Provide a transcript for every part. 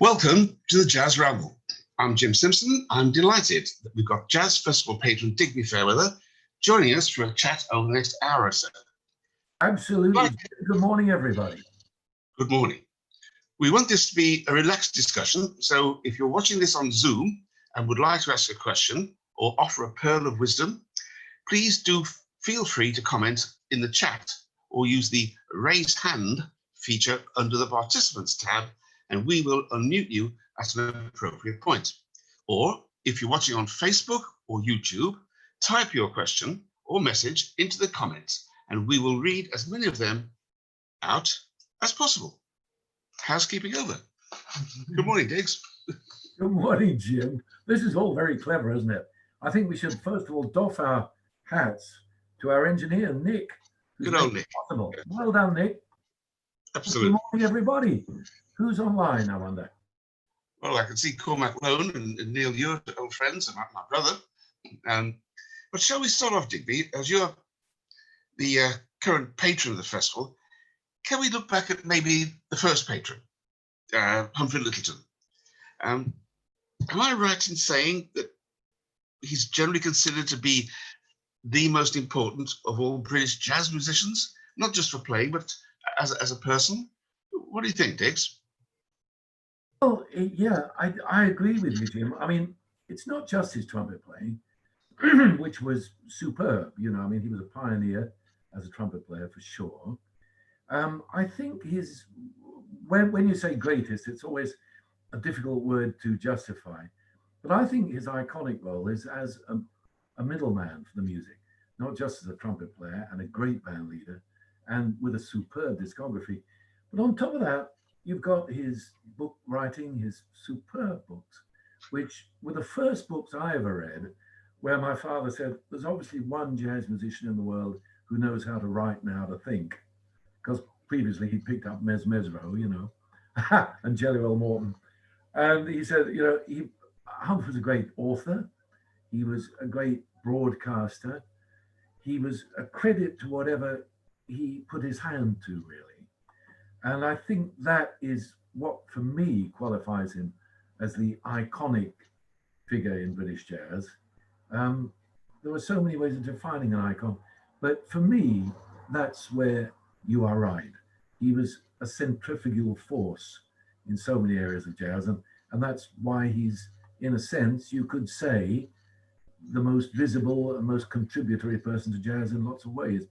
Welcome to the Jazz Ramble. I'm Jim Simpson. I'm delighted that we've got Jazz Festival patron Digby Fairweather joining us for a chat over the next hour or so. Absolutely. Good morning, everybody. Good morning. We want this to be a relaxed discussion, so if you're watching this on Zoom and would like to ask a question or offer a pearl of wisdom, please do feel free to comment in the chat or use the raise hand feature under the participants tab, and we will unmute you at an appropriate point. Or if you're watching on Facebook or YouTube, type your question or message into the comments and we will read as many of them out as possible. Housekeeping over. Good morning, Diggs. Good morning, Jim. This is all very clever, isn't it? I think we should first of all doff our hats to our engineer, Nick. Good old Nick. Possible. Well done, Nick. Absolutely. Good morning, everybody. Who's online, I wonder? Well, I can see Cormac Lone and Neil Ewart, old friends, and my brother. But shall we start off, Digby, as you're the current patron of the festival, can we look back at maybe the first patron, Humphrey Littleton? Am I right in saying that he's generally considered to be the most important of all British jazz musicians, not just for playing, but as a person? What do you think, Diggs? Well, yeah, I agree with you, Jim. I mean, it's not just his trumpet playing, which was superb. You know, I mean, he was a pioneer as a trumpet player for sure. I think when you say greatest, it's always a difficult word to justify. But I think his iconic role is as a middleman for the music, not just as a trumpet player and a great band leader and with a superb discography. But on top of that, you've got his book writing, his superb books, which were the first books I ever read, where my father said, there's obviously one jazz musician in the world who knows how to write and how to think. Because previously he picked up Mesro, you know, and Jelly Roll Morton. And he said, you know, Humph was a great author. He was a great broadcaster. He was a credit to whatever he put his hand to, really. And I think that is what, for me, qualifies him as the iconic figure in British jazz. There were so many ways of defining an icon, but for me, that's where you are right. He was a centrifugal force in so many areas of jazz, and that's why he's, in a sense, you could say, the most visible and most contributory person to jazz in lots of ways.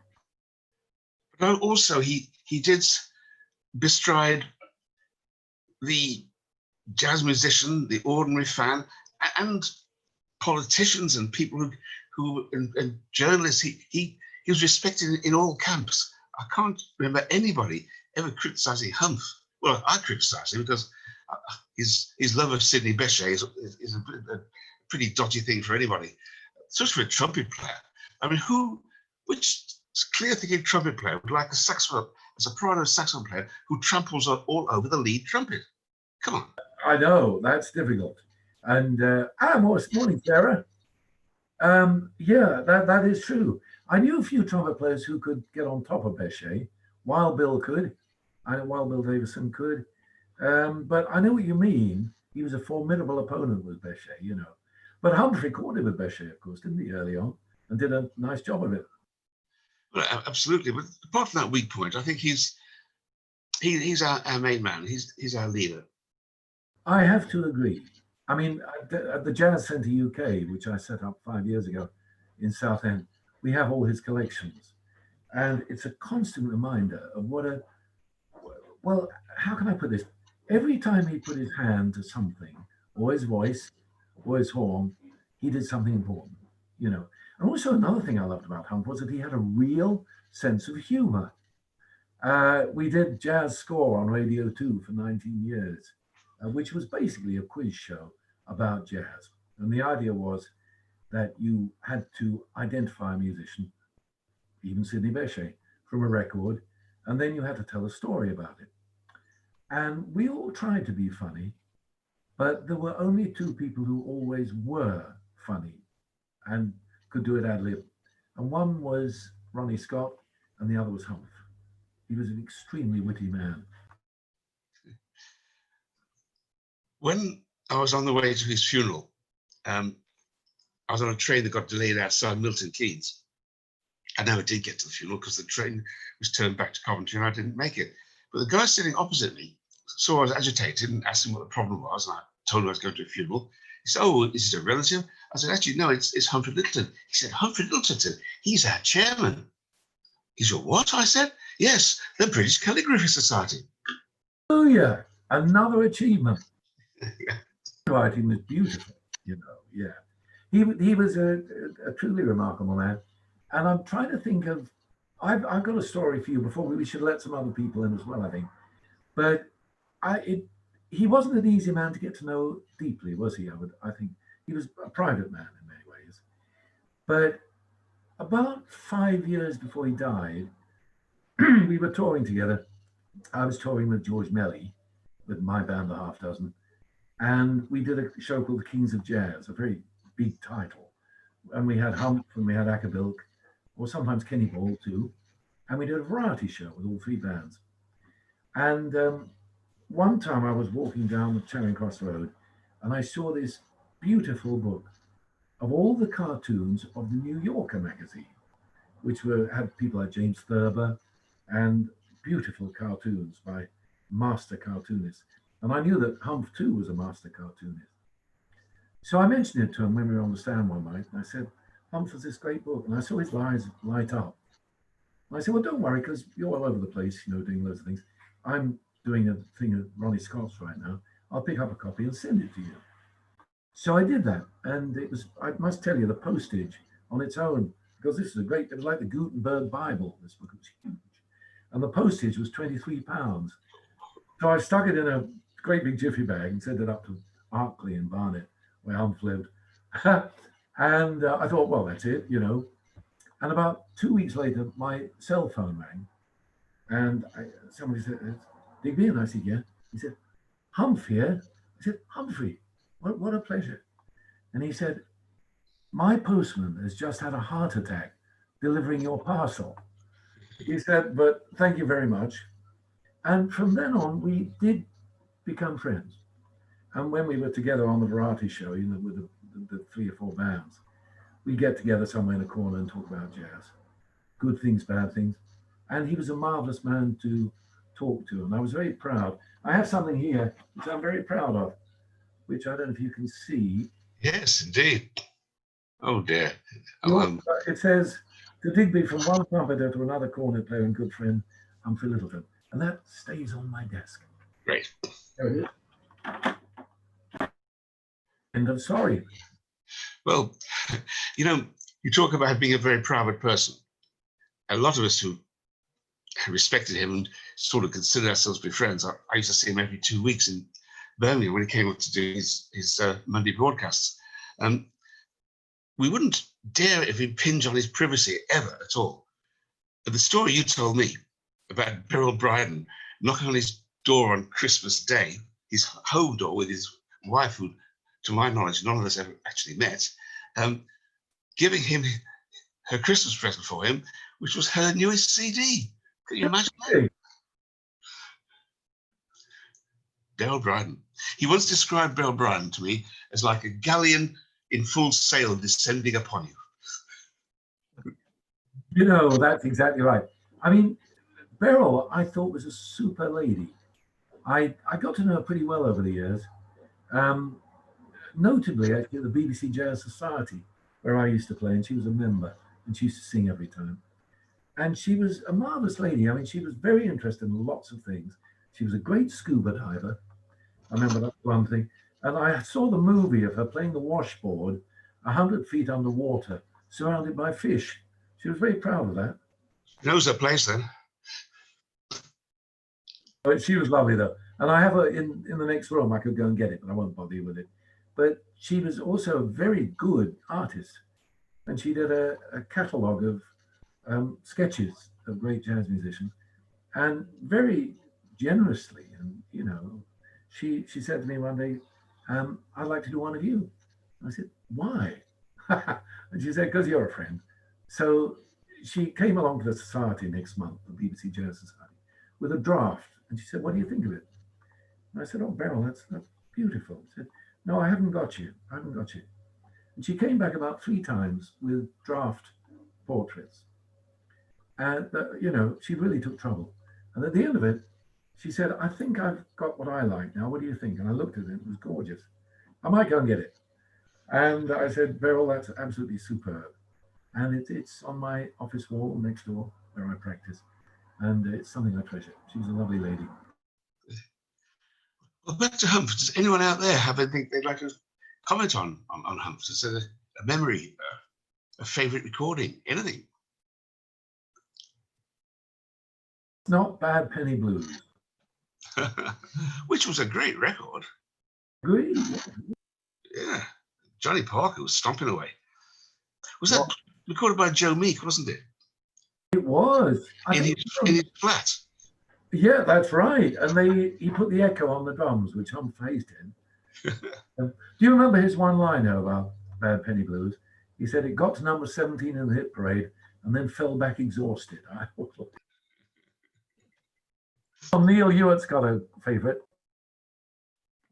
But also, he did bestride the jazz musician, the ordinary fan, and politicians and people who and journalists. He was respected in all camps. I can't remember anybody ever criticizing Humph. Well, I criticize him because his love of Sidney Bechet is a pretty dodgy thing for anybody, especially for a trumpet player. I mean, which clear-thinking trumpet player would like a soprano saxophone player who tramples all over the lead trumpet? Come on. I know, that's difficult. And morning, Sarah. Yeah, that is true. I knew a few trumpet players who could get on top of Bechet. Wild Bill could. I know Wild Bill Davison could. But I know what you mean. He was a formidable opponent with Bechet, you know. But Humphrey caught him with Bechet, of course, didn't he, early on, and did a nice job of it. Well, absolutely. But apart from that weak point, I think he's our main man. He's our leader. I have to agree. I mean, at the Jazz Centre UK, which I set up 5 years ago in Southend, we have all his collections. And it's a constant reminder of well, how can I put this? Every time he put his hand to something, or his voice, or his horn, he did something important, you know. And also another thing I loved about Humph was that he had a real sense of humor. We did Jazz Score on Radio 2 for 19 years, which was basically a quiz show about jazz. And the idea was that you had to identify a musician, even Sidney Bechet, from a record, and then you had to tell a story about it. And we all tried to be funny, but there were only two people who always were funny and could do it ad lib. And one was Ronnie Scott, and the other was Humph. He was an extremely witty man. when I was on the way to his funeral, I was on a train that got delayed outside Milton Keynes. I never did get to the funeral because the train was turned back to Coventry and I didn't make it. But the guy sitting opposite me saw I was agitated and asked him what the problem was. And I told him I was going to a funeral. He said, "Oh, is it a relative?" I said, "Actually, no, it's Humphrey Littleton." He said, "Humphrey Littleton, he's our chairman." He said, "What?" I said, "Yes, the British Calligraphy Society." Oh yeah, another achievement. Writing was beautiful, you know. Yeah, he was a truly remarkable man. And I'm trying to think of, I've got a story for you before we should let some other people in as well, I think. But he wasn't an easy man to get to know deeply, was he? I think he was a private man in many ways. But about 5 years before he died, we were touring together. I was touring with George Melly, with my band, the Half Dozen, and we did a show called The Kings of Jazz, a very big title. And we had Hump and we had Ackerbilk, or sometimes Kenny Ball too. And we did a variety show with all three bands. And one time I was walking down the Charing Cross Road and I saw this beautiful book of all the cartoons of the New Yorker magazine, which had people like James Thurber and beautiful cartoons by master cartoonists. And I knew that Humph too was a master cartoonist. So I mentioned it to him when we were on the stand one night, and I said, "Humph has this great book," and I saw his eyes light up. And I said, "Well, don't worry, because you're all over the place, you know, doing loads of things. I'm doing a thing at Ronnie Scott's right now. I'll pick up a copy and send it to you." So I did that, and it was, I must tell you, the postage on its own, because this is it was like the Gutenberg Bible, this book was huge. And the postage was £23. So I stuck it in a great big jiffy bag and sent it up to Arkley in Barnet, where Humph lived. And I thought, well, that's it, you know. And about 2 weeks later, my cell phone rang, and somebody said, "It's Digby," and I said, "Yeah." He said, "Humph here." I said, "Humphrey, what a pleasure." And he said, "My postman has just had a heart attack delivering your parcel." He said, "But thank you very much." And from then on, we did become friends. And when we were together on the variety show, you know, with the three or four bands, we get together somewhere in a corner and talk about jazz, good things, bad things. And he was a marvelous man to talk to. And I was very proud. I have something here which I'm very proud of, which I don't know if you can see. Yes, indeed. Oh dear. It says, "To Digby, from one trumpeter to another cornet player and good friend, Humphrey Littleton." And that stays on my desk. Great. There it is. End of story. Well, you know, you talk about being a very private person. A lot of us who respected him and sort of considered ourselves to be friends, I used to see him every 2 weeks in Birmingham when he came up to do his Monday broadcasts. We wouldn't dare impinge on his privacy ever at all. But the story you told me about Beryl Bryden knocking on his door on Christmas Day, his home door with his wife, who, to my knowledge, none of us ever actually met, giving him her Christmas present for him, which was her newest CD. Can you imagine that? Beryl Bryden. He once described Beryl Bryden to me as like a galleon in full sail descending upon you. You know, that's exactly right. I mean, Beryl, I thought, was a super lady. I got to know her pretty well over the years. Notably, actually, at the BBC Jazz Society, where I used to play, and she was a member, and she used to sing every time. And she was a marvelous lady. I mean, she was very interested in lots of things. She was a great scuba diver. I remember that one thing. And I saw the movie of her playing the washboard 100 feet underwater, surrounded by fish. She was very proud of that. She knows her place then. But she was lovely, though. And I have her in the next room. I could go and get it, but I won't bother you with it. But she was also a very good artist. And she did a catalogue of sketches of great jazz musicians. And very generously, and, you know, she said to me one day, "I'd like to do one of you." I said, "Why?" And she said, "Because you're a friend." So she came along to the society next month, the BBC Jazz Society, with a draft. And she said, "What do you think of it?" And I said, "Oh, Beryl, beautiful. I said, no, I haven't got you. I haven't got you. And she came back about 3 times with draft portraits. And, you know, she really took trouble. And at the end of it, she said, I think I've got what I like now. What do you think? And I looked at it. It was gorgeous. I might go and get it. And I said, Beryl, that's absolutely superb. And it's on my office wall next door where I practice. And it's something I treasure. She's a lovely lady. Well, back to Humph. Does anyone out there have anything they'd like to comment on Humph? Is there a memory, a favourite recording, anything? Not Bad Penny Blues. Which was a great record. Agree. Yeah. Johnny Parker was stomping away. Was that recorded by Joe Meek, wasn't it? It was. In his flat. Yeah, that's right. And he put the echo on the drums, which Humph faced in. Do you remember his one liner about Bad Penny Blues? He said it got to number 17 in the hit parade and then fell back exhausted. Neil Hewitt's got a favourite.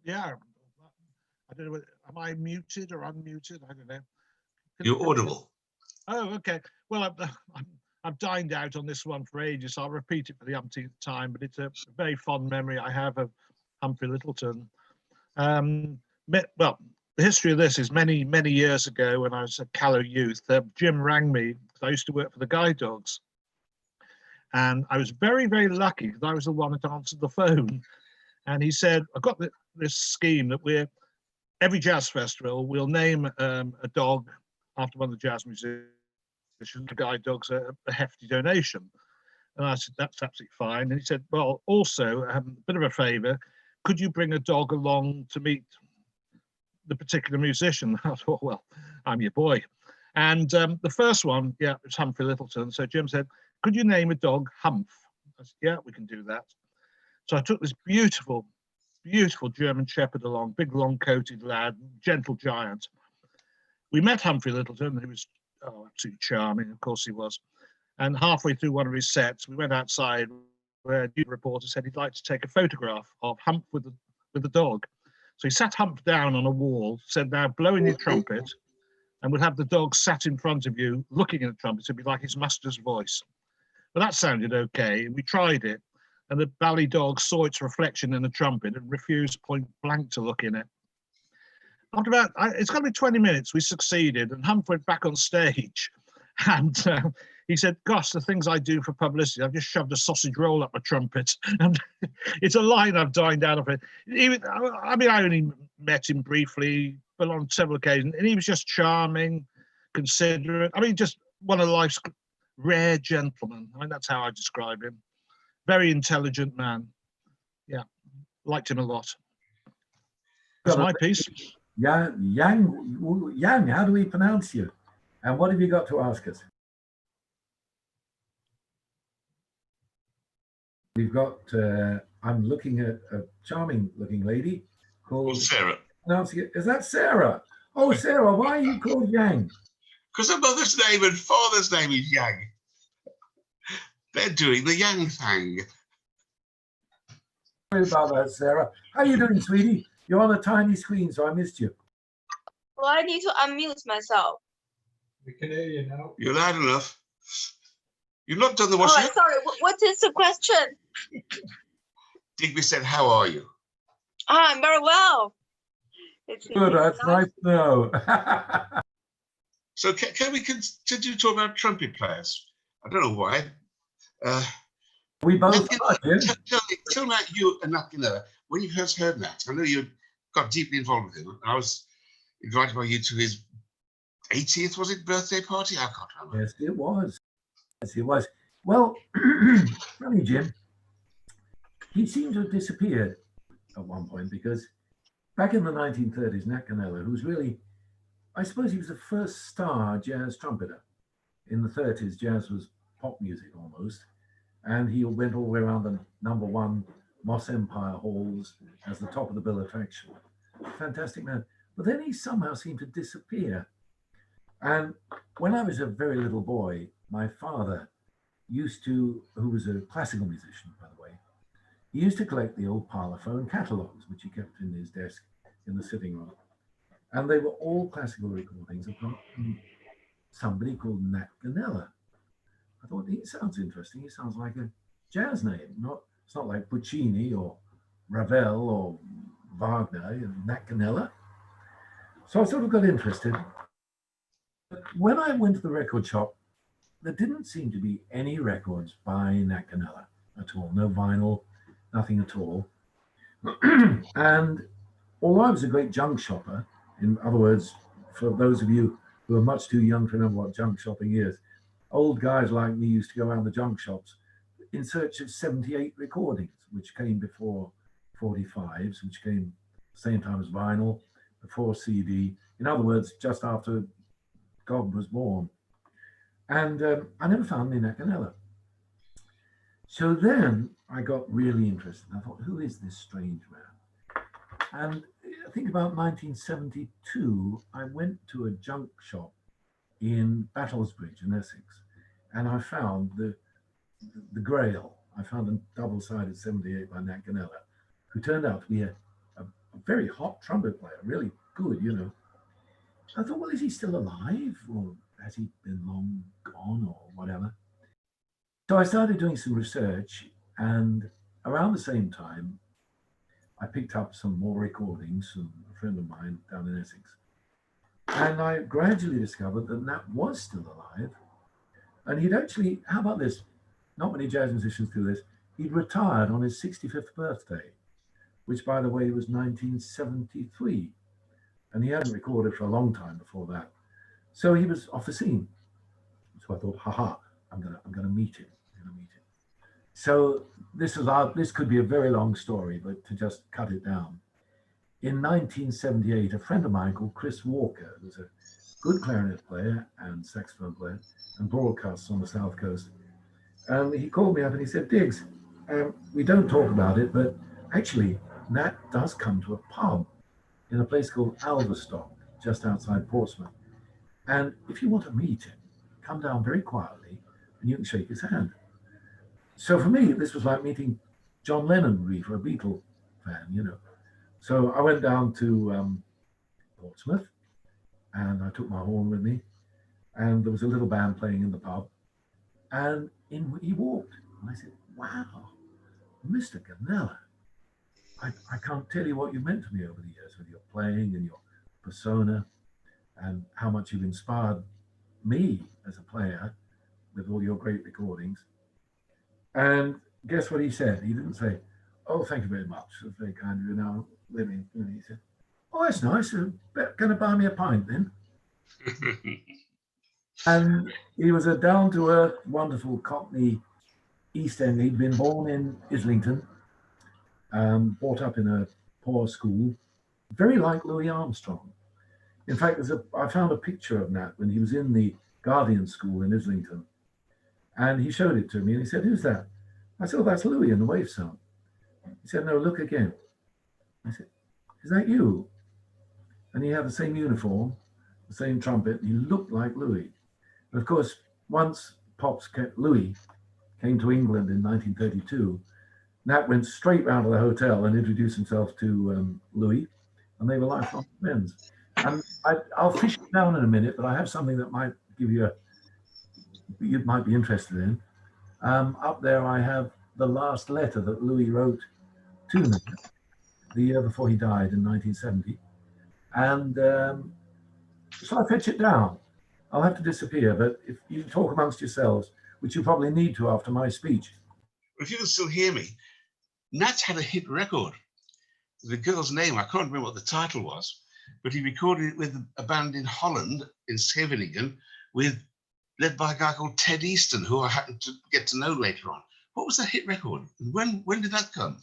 Yeah. I don't know. Am I muted or unmuted? I don't know. You're audible. Oh, okay. Well, I've dined out on this one for ages, so I'll repeat it for the umpteenth time, but it's a very fond memory I have of Humphrey Littleton. Well, the history of this is many, many years ago when I was a callow youth, Jim rang me because I used to work for the Guide Dogs. And I was very, very lucky because I was the one that answered the phone. And he said, I've got this scheme that every jazz festival, we'll name a dog after one of the jazz musicians. The Guide Dogs a hefty donation. And I said, that's absolutely fine. And he said, well, also, a bit of a favour, could you bring a dog along to meet the particular musician? I thought, well, I'm your boy. And the first one, yeah, it was Humphrey Littleton. So Jim said, could you name a dog Humph? I said, yeah, we can do that. So I took this beautiful, beautiful German Shepherd along, big long-coated lad, gentle giant. We met Humphrey Littleton. He was absolutely charming, of course he was. And halfway through one of his sets, we went outside where a news reporter said he'd like to take a photograph of Humph with the dog. So he sat Humph down on a wall, said, now blow in your trumpet, and would have the dog sat in front of you looking at the trumpet. It'd be like his master's voice. Well, that sounded okay. We tried it, and the bally dog saw its reflection in the trumpet and refused point blank to look in it. After about, it's got to be 20 minutes, we succeeded, and Humph went back on stage. And he said, gosh, the things I do for publicity, I've just shoved a sausage roll up my trumpet. And it's a line I've dined out of it. I mean, I only met him briefly, but on several occasions, and he was just charming, considerate. I mean, just one of life's rare gentlemen. I mean, that's how I describe him. Very intelligent man. Yeah, liked him a lot. That's my piece. Yang, how do we pronounce you? And what have you got to ask us? We've got, I'm looking at a charming looking lady called Sarah. Is that Sarah? Oh, Sarah, why are you called Yang? Because her mother's name and father's name is Yang. They're doing the Yang thing. Sorry about that, Sarah. How are you doing, sweetie? You're on a tiny screen, so I missed you. Well, I need to unmute myself. We can hear you now. You're loud enough. You've not done the Oh, washing. sorry. What is the question? Digby said, how are you? I'm very well. It's Good, that's nice to know. So can we continue to talk about trumpet players? I don't know why. We both are, yeah. Tell me about you and Nat, when you first heard Nat. I know you got deeply involved with him. I was invited by you to his 80th, was it, birthday party? I can't remember. Yes, it was. Yes, it was. Well, funny, Jim, he seemed to have disappeared at one point because back in the 1930s, Nat Canella, who was really, I suppose he was the first star jazz trumpeter. In the 30s, jazz was pop music almost. And he went all the way around the #1 Moss Empire halls as the top of the bill attraction. Fantastic man. But then he somehow seemed to disappear. And when I was a very little boy, my father used to, who was a classical musician, by the way, he used to collect the old parlophone catalogues, which he kept in his desk in the sitting room. And they were all classical recordings apart from somebody called Nat Ganella. I thought, he sounds interesting. He sounds like a jazz name. It's not like Puccini or Ravel or Wagner, Nat Ganella. So I sort of got interested. But when I went to the record shop, there didn't seem to be any records by Nat Ganella at all. No vinyl, nothing at all. And although I was a great junk shopper, in other words, for those of you who are much too young to remember what junk shopping is, old guys like me used to go around the junk shops in search of 78 recordings, which came before 45s, which came same time as vinyl, before CD. In other words, just after God was born. And I never found any Nat Ganella. So then I got really interested. I thought, who is this strange man? And I think about 1972, I went to a junk shop in Battlesbridge in Essex, and I found the Grail. I found a double-sided 78 by Nat Ganella, who turned out to be a very hot trumpet player, really good, you know. I thought, well, is he still alive, or has he been long gone, or whatever? So I started doing some research, and around the same time, I picked up some more recordings from a friend of mine down in Essex. And I gradually discovered that Nat was still alive. And he'd actually, how about this? Not many jazz musicians do this. He'd retired on his 65th birthday, which, by the way, was 1973. And he hadn't recorded for a long time before that. So he was off the scene. So I thought, haha, I'm gonna meet him. So this could be a very long story, but to just cut it down. In 1978, a friend of mine called Chris Walker, who was a good clarinet player and saxophone player and broadcasts on the South Coast, he called me up and he said, Diggs, we don't talk about it, but actually Nat does come to a pub in a place called Alverstock, just outside Portsmouth. And if you want to meet him, come down very quietly and you can shake his hand. So for me, this was like meeting John Lennon, really, for a Beatle fan, you know. So I went down to Portsmouth and I took my horn with me, and there was a little band playing in the pub, and in he walked. And I said, wow, Mr. Ganella, I can't tell you what you've meant to me over the years with your playing and your persona and how much you've inspired me as a player with all your great recordings. And guess what he said? He didn't say, oh, thank you very much. That's very kind of you. Now, let me. He said, oh, that's nice. Going to buy me a pint then? And he was a down-to-earth, wonderful Cockney East End. He'd been born in Islington, brought up in a poor school, very like Louis Armstrong. In fact, I found a picture of Nat when he was in the Guardian School in Islington. And he showed it to me and he said, who's that? I said, oh, that's Louis in the wave sound. He said, no, look again. I said, is that you? And he had the same uniform, the same trumpet. He looked like Louis. And of course, once Louis came to England in 1932, Nat went straight round to the hotel and introduced himself to Louis, and they were lifelong friends. And I'll fish it down in a minute, but I have something that might give you you might be interested in. Up there, I have the last letter that Louis wrote to me the year before he died in 1970. And so I fetch it down. I'll have to disappear, but if you talk amongst yourselves, which you probably need to after my speech. If you can still hear me, Nat had a hit record. The girl's name, I can't remember what the title was, but he recorded it with a band in Holland, in Scheveningen, led by a guy called Ted Easton, who I happened to get to know later on. What was the hit record? When did that come?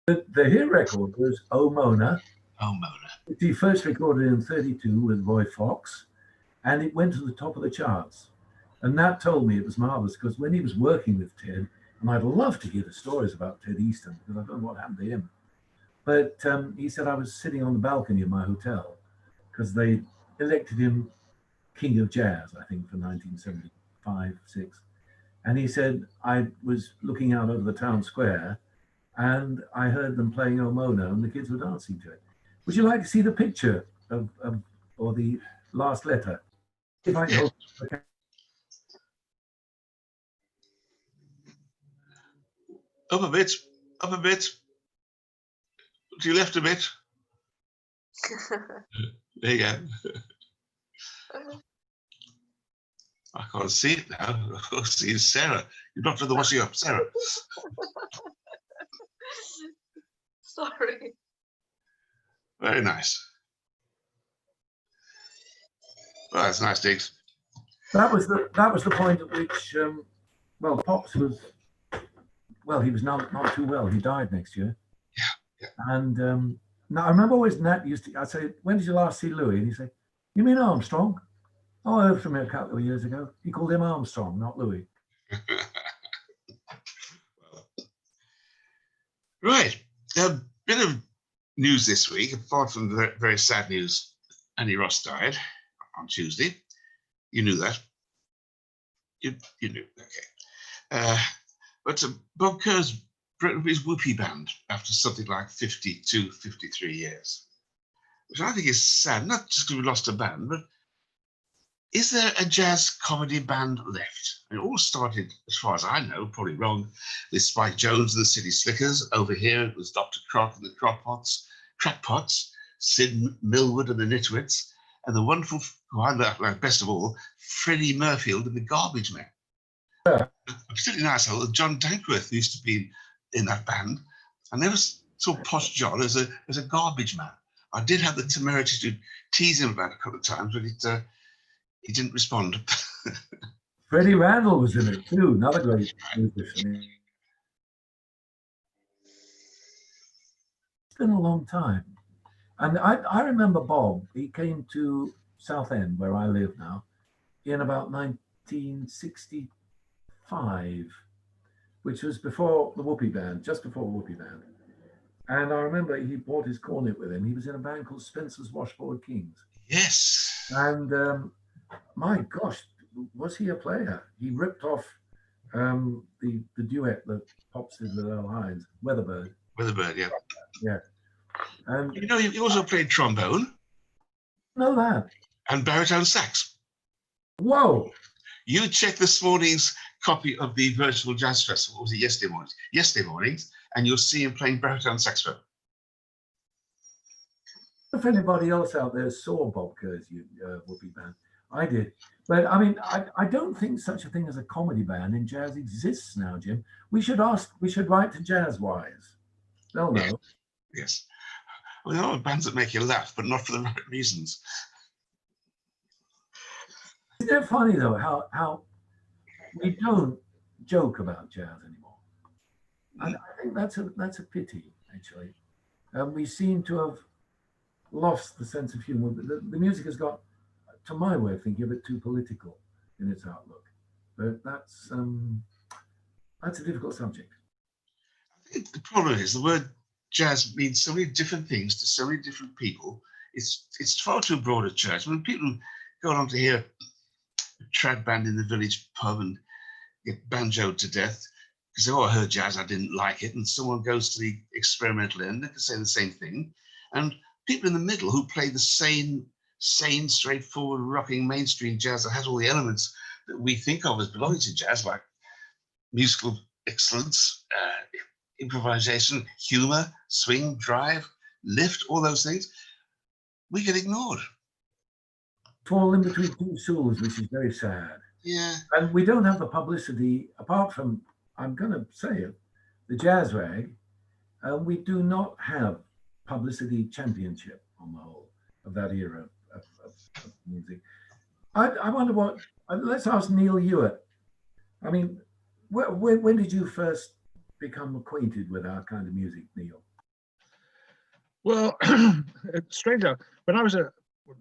The hit record was Oh Mona. Oh Mona. Which he first recorded in 1932 with Roy Fox, and it went to the top of the charts. And Nat told me it was marvelous because when he was working with Ted, and I'd love to hear the stories about Ted Easton because I don't know what happened to him. But he said I was sitting on the balcony of my hotel because they elected him King of Jazz, I think, for 1975, 6. And he said, I was looking out over the town square and I heard them playing Oh Mona and the kids were dancing to it. Would you like to see the picture of or the last letter? If I can hold- okay. Up a bit, up a bit. To your left a bit. There you go. I can't see it now. I can't see it. Sarah. You're not for the washing up, Sarah. Sorry. Very nice. Well, that's nice, Diggs. That was the point at which well, Pops was, well, he was not too well. He died next year. Yeah. And now I remember always Nat used to, I'd say, when did you last see Louis? And he'd say, you mean Armstrong? Oh, I heard from him a couple of years ago. He called him Armstrong, not Louis. Right. A bit of news this week, apart from the very sad news, Annie Ross died on Tuesday. You knew that. You knew, okay. But Bob Kerr's broke up his whoopee band after something like 52, 53 years, which I think is sad, not just because we lost a band, but is there a jazz comedy band left? It all started, as far as I know, probably wrong, with Spike Jones and the City Slickers. Over here, it was Dr. Croc and the Crackpots, Sid Millwood and the Nitwits, and the wonderful, who I like best of all, Freddie Murfield and the Garbage Men. Yeah. Particularly nice how John Dankworth used to be in that band. I never saw Posh John as a garbage man. I did have the temerity to tease him about it a couple of times, but he didn't respond. Freddie Randall was in it too, another great musician. It's been a long time. And I remember Bob, he came to Southend, where I live now, in about 1965, which was before the Whoopee Band, just before the Whoopee Band. And I remember he brought his cornet with him. He was in a band called Spencer's Washboard Kings. Yes. And my gosh, was he a player? He ripped off the duet that Pops did with Earl Hines, Weatherbird. Weatherbird, yeah. Yeah. And You know, he also played trombone know that. and baritone sax. Whoa. You check this morning's copy of the Virtual Jazz Festival, or was it yesterday mornings? Yesterday mornings, and you'll see him playing baritone saxophone. If anybody else out there saw Bob Kerr's Whoopee Band, I did. But I mean, I don't think such a thing as a comedy band in jazz exists now, Jim. We should write to Jazz Wise. They'll know. Yes. Well, there are bands that make you laugh, but not for the right reasons. Isn't it funny though how we don't joke about jazz anymore? And I think that's a pity, actually. We seem to have lost the sense of humor. The music has got, to my way of thinking, a bit too political in its outlook. But that's a difficult subject. I think the problem is the word jazz means so many different things to so many different people. It's far too broad a church. When people go on to hear a trad band in the village pub and get banjoed to death because I heard jazz, I didn't like it, and someone goes to the experimental end, they can say the same thing. And people in the middle who play the sane, straightforward, rocking mainstream jazz that has all the elements that we think of as belonging to jazz, like musical excellence, improvisation, humor, swing, drive, lift, all those things, we get ignored. Fall in between two stools, which is very sad. Yeah. And we don't have the publicity, apart from, I'm going to say it, the Jazz Rag. We do not have publicity championship on the whole of that era of music. I wonder what, let's ask Neil Hewitt. I mean, when did you first become acquainted with our kind of music, Neil? Well, it's strange. When I was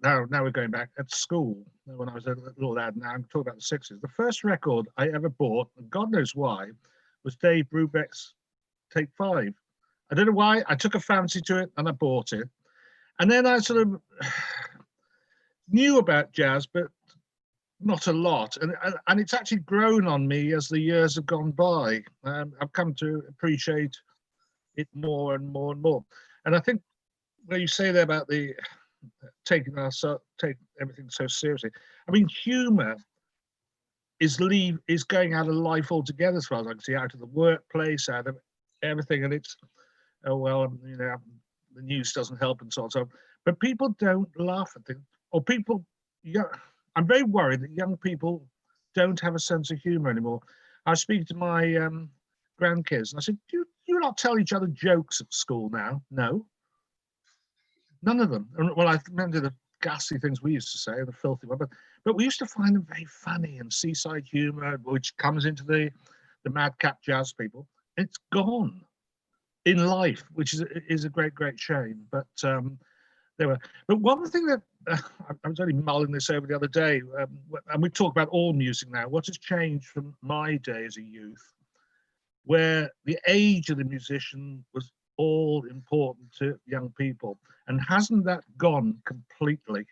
now we're going back at school, when I was a little lad, now I'm talking about the 60s, the first record I ever bought, and God knows why, was Dave Brubeck's Take 5. I don't know why, I took a fancy to it and I bought it. And then I sort of knew about jazz, but not a lot. And it's actually grown on me as the years have gone by. I've come to appreciate it more and more and more. And I think where you say there about the take everything so seriously. I mean, humour is going out of life altogether, as far as I can see, out of the workplace, out of everything. And it's, oh well, you know, the news doesn't help and so on. So, but people don't laugh at things, or people. Yeah, I'm very worried that young people don't have a sense of humour anymore. I was speaking to my grandkids, and I said, "Do you not tell each other jokes at school now?" No, none of them. And, well, I remember the ghastly things we used to say, the filthy one, but we used to find them very funny, and seaside humour, which comes into the madcap jazz people. It's gone in life, which is a great shame. But there were. But one thing that I was only mulling this over the other day, and we talk about all music now. What has changed from my day as a youth, where the age of the musician was all important to young people, and hasn't that gone completely?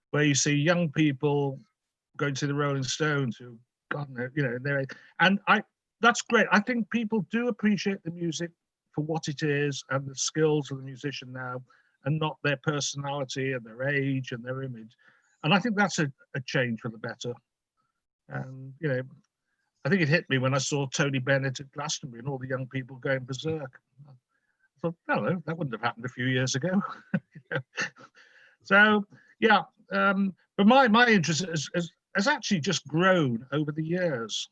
Where you see young people going to the Rolling Stones, who, God, you know, and that's great. I think people do appreciate the music for what it is and the skills of the musician now, and not their personality and their age and their image. And I think that's a change for the better. And, you know, I think it hit me when I saw Tony Bennett at Glastonbury and all the young people going berserk. I thought, hello, that wouldn't have happened a few years ago. So, yeah, but my interest has actually just grown over the years.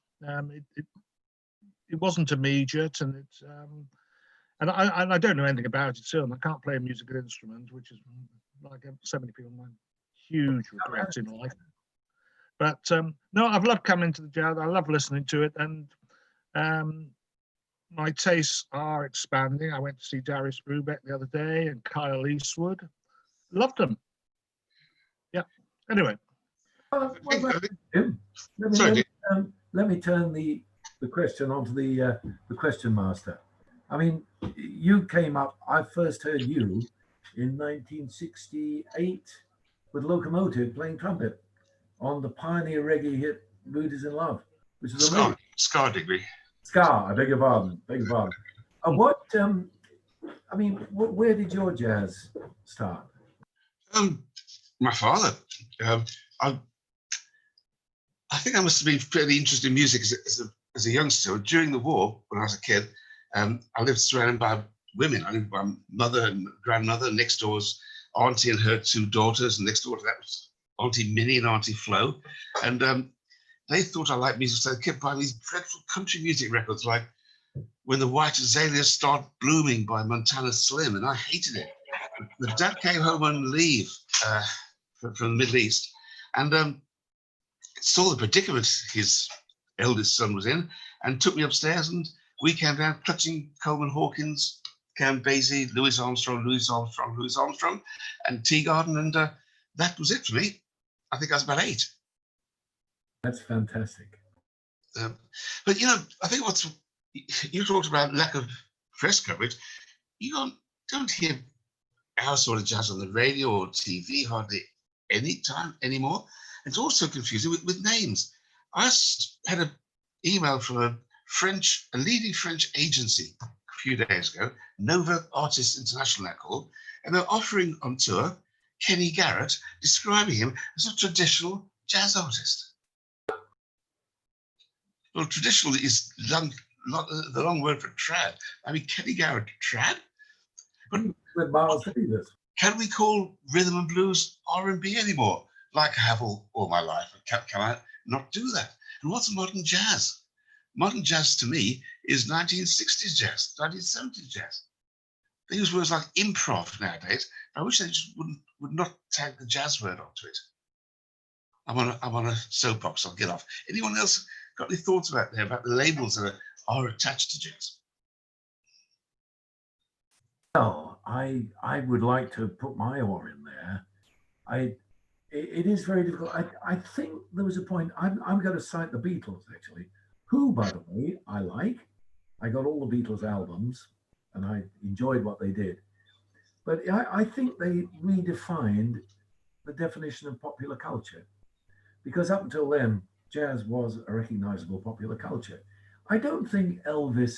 It wasn't immediate, and it's and I don't know anything about it still, and I can't play a musical instrument, which is, like so many people, my huge regrets in life. But no, I've loved coming to the jazz. I love listening to it, and my tastes are expanding. I went to see Darius Brubeck the other day and Kyle Eastwood. Loved them. Yeah. Anyway. Let me turn the question onto the question master. I mean, you came up, I first heard you in 1968 with Locomotive playing trumpet on the pioneer reggae hit Mood Is in Love, which is amazing. Scar Digby. Scar, I beg your pardon. What, I mean, where did your jazz start? My father. I think I must have been fairly interested in music as a youngster. During the war, when I was a kid, I lived surrounded by women. I lived with my mother and grandmother. Next door was Auntie and her two daughters, and next door to that was Auntie Minnie and Auntie Flo. And they thought I liked music, so they kept buying these dreadful country music records, like When the White Azaleas Start Blooming by Montana Slim, and I hated it. But Dad came home on leave from the Middle East, and saw the predicament his eldest son was in, and took me upstairs, and we came down clutching Coleman Hawkins, Cam Basie, Louis Armstrong, and Teagarden, and that was it for me. I think I was about 8. That's fantastic. But, you know, I think you talked about lack of press coverage. You don't hear our sort of jazz on the radio or TV hardly any time anymore. It's also confusing with names. I had an email from a leading French agency a few days ago, Nova Artists International, they're called, and they're offering on tour Kenny Garrett, describing him as a traditional jazz artist. Well, traditional is not the long word for trad. I mean, Kenny Garrett, trad? But with Miles Davis. Can we call rhythm and blues R&B anymore? Like I have all my life. Can I not do that? And what's modern jazz? Modern jazz to me is 1960s jazz, 1970s jazz. They use words like improv nowadays. I wish they just would not tag the jazz word onto it. I'm on a soapbox. I'll get off. Anyone else got any thoughts about the labels that are attached to jazz? Well, I would like to put my oar in there. It is very difficult. I think there was a point, I'm going to cite the Beatles, actually, who, by the way, I like. I got all the Beatles albums, and I enjoyed what they did. But I think they redefined the definition of popular culture, because up until then, jazz was a recognizable popular culture. I don't think Elvis,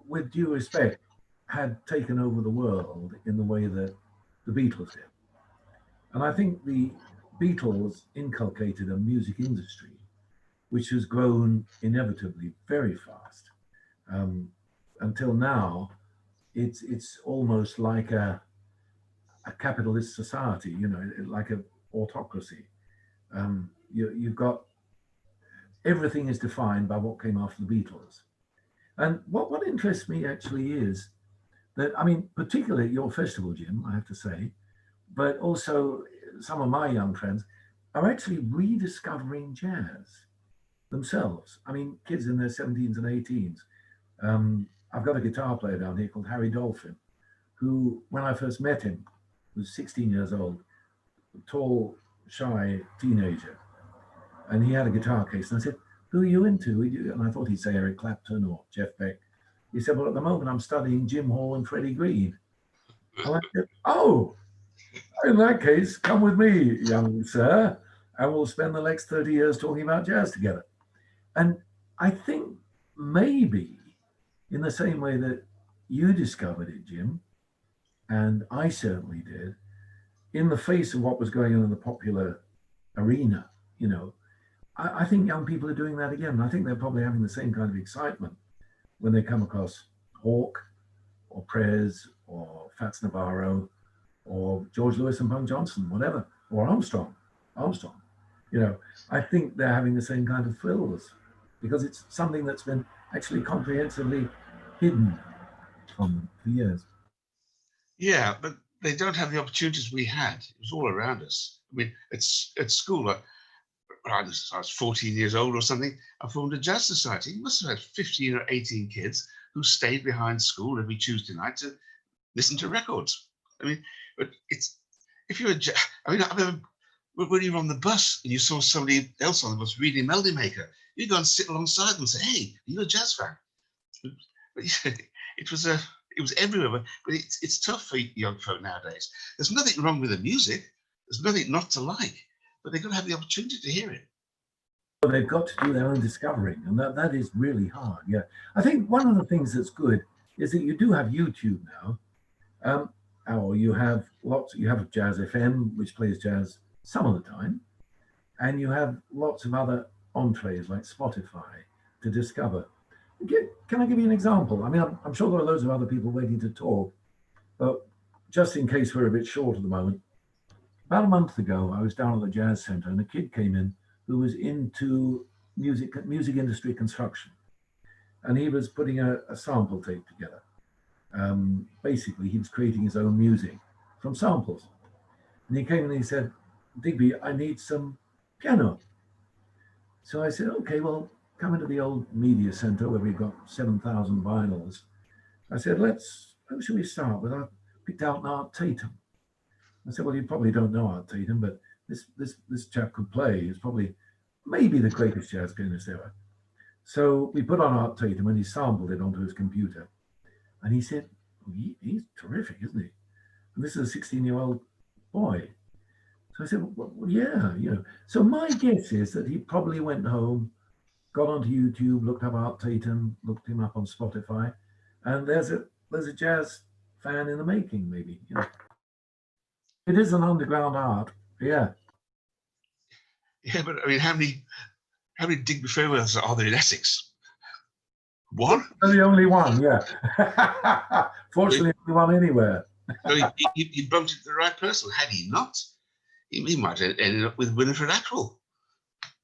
with due respect, had taken over the world in the way that the Beatles did. And I think the Beatles inculcated a music industry which has grown inevitably very fast. Until now, it's almost like a capitalist society, you know, like an autocracy. You've got everything is defined by what came after the Beatles. And what interests me actually is that, I mean, particularly at your festival, Jim, I have to say, but also some of my young friends are actually rediscovering jazz themselves. I mean, kids in their 17s and 18s. I've got a guitar player down here called Harry Dolphin, who, when I first met him, was 16 years old, tall, shy teenager. And he had a guitar case. And I said, who are you into? And I thought he'd say Eric Clapton or Jeff Beck. He said, well, at the moment, I'm studying Jim Hall and Freddie Green. And I said, oh, in that case, come with me, young sir, and we'll spend the next 30 years talking about jazz together. And I think maybe in the same way that you discovered it, Jim, and I certainly did, in the face of what was going on in the popular arena, you know, I think young people are doing that again. I think they're probably having the same kind of excitement when they come across Hawk or Prez or Fats Navarro or George Lewis and Bunk Johnson, whatever, or Armstrong. You know, I think they're having the same kind of thrills because it's something that's been actually comprehensively hidden from them for years. Yeah, but they don't have the opportunities we had. It was all around us. I mean, it's at school. I was 14 years old or something. I formed a jazz society. You must have had 15 or 18 kids who stayed behind school every Tuesday night to listen to records. I mean, but it's if you're I mean, I remember when you were on the bus and you saw somebody else on the bus reading Melody Maker, you go and sit alongside them and say, "Hey, are you a jazz fan?" But it was everywhere. But it's tough for young folk nowadays. There's nothing wrong with the music. There's nothing not to like, but they've got to have the opportunity to hear it. Well, they've got to do their own discovering, and that is really hard. Yeah, I think one of the things that's good is that you do have YouTube now. Or you have you have Jazz FM, which plays jazz some of the time, and you have lots of other entrees like Spotify to discover. Can I give you an example? I mean, I'm sure there are loads of other people waiting to talk, but just in case we're a bit short at the moment, about a month ago, I was down at the Jazz Centre and a kid came in who was into music industry construction, and he was putting a sample tape together. Basically, he was creating his own music from samples. And he came and he said, "Digby, I need some piano." So I said, "Okay, well, come into the old media center where we've got 7,000 vinyls." I said, who should we start with? I picked out an Art Tatum. I said, "Well, you probably don't know Art Tatum, but this chap could play. He's probably maybe the greatest jazz pianist ever." So we put on Art Tatum and he sampled it onto his computer. And he said, "Oh, he's terrific, isn't he?" And this is a 16-year-old boy. So I said, well, yeah, you know. So my guess is that he probably went home, got onto YouTube, looked up Art Tatum, looked him up on Spotify, and there's a jazz fan in the making, maybe. You know, it is an underground art, yeah. Yeah, but I mean, how many Digby Fairweathers are there in Essex? One? The only one, yeah. Fortunately, only one anywhere. So he bumped into the right person. Had he not, he might have ended up with Winifred Atwell.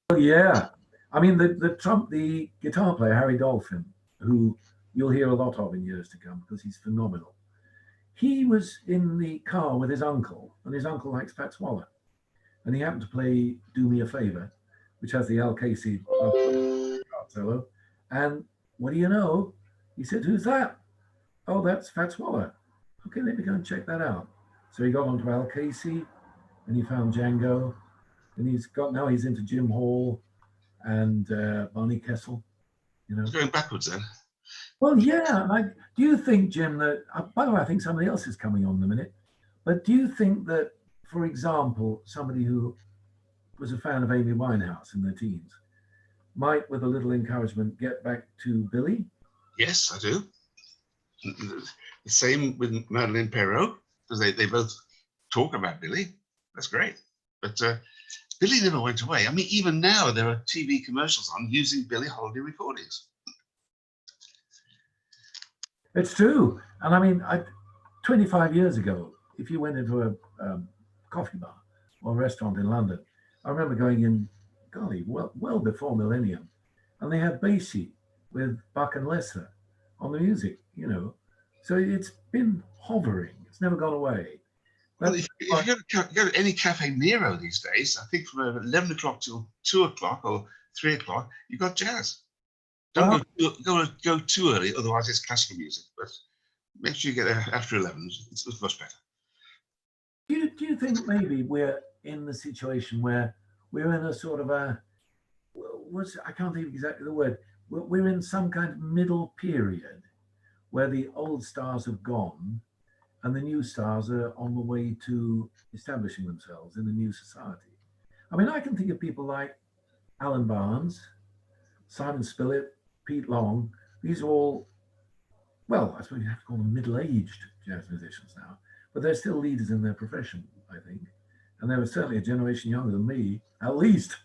Well, yeah. I mean, the guitar player, Harry Dolphin, who you'll hear a lot of in years to come because he's phenomenal. He was in the car with his uncle, and his uncle likes Fats Waller. And he happened to play Do Me a Favor, which has the Al Casey solo. And what do you know? He said, "Who's that?" "Oh, that's Fats Waller." "Okay, let me go and check that out." So he got onto Al Casey and he found Django, and now he's into Jim Hall and Barney Kessel, you know. He's going backwards then. Well, yeah. Do you think, Jim, that, by the way, I think somebody else is coming on in a minute, but do you think that, for example, somebody who was a fan of Amy Winehouse in their teens might, with a little encouragement, get back to Billy? Yes, I do. The same with Madeleine Perrault, because they both talk about Billy. That's great. But Billy never went away. I mean, even now there are TV commercials on using Billie Holiday recordings. It's true. And I mean, 25 years ago, if you went into a coffee bar or a restaurant in London, I remember going in, golly, well before Millennium, and they had Basie with Buck and Lesser on the music, you know. So it's been hovering. It's never gone away. Well, if you go to any Cafe Nero these days, I think from 11 o'clock till 2 o'clock or 3 o'clock, you've got jazz. Don't go too early, otherwise it's classical music. But make sure you get there after 11. It's much better. Do you think maybe we're in the situation where we're in a sort of I can't think of exactly the word. We're in some kind of middle period where the old stars have gone and the new stars are on the way to establishing themselves in the new society. I mean, I can think of people like Alan Barnes, Simon Spillett, Pete Long. These are all, well, I suppose you have to call them middle-aged jazz musicians now, but they're still leaders in their profession, I think. And they were certainly a generation younger than me, at least.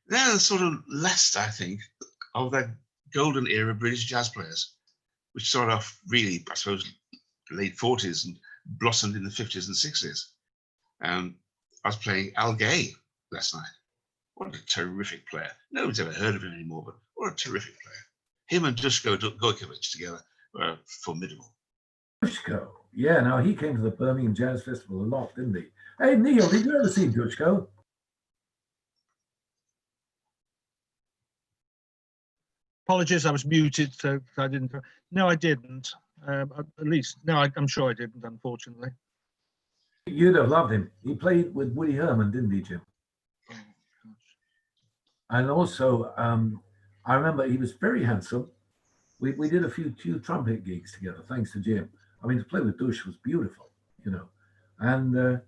They're the sort of last, I think, of that golden era of British jazz players, which started off really, I suppose, late 40s and blossomed in the 50s and 60s. I was playing Al Gay last night. What a terrific player. Nobody's ever heard of him anymore, but what a terrific player. Him and Dushko Gojkovic together were formidable. Dushko, yeah, now he came to the Birmingham Jazz Festival a lot, didn't he? Hey, Neil, did you ever see Dushko? Apologies, I was muted, so I didn't. No, I didn't. At least, no, I'm sure I didn't, unfortunately. You'd have loved him. He played with Woody Herman, didn't he, Jim? And also, I remember he was very handsome. We did a few trumpet gigs together, thanks to Jim. I mean, to play with Dush was beautiful, you know. And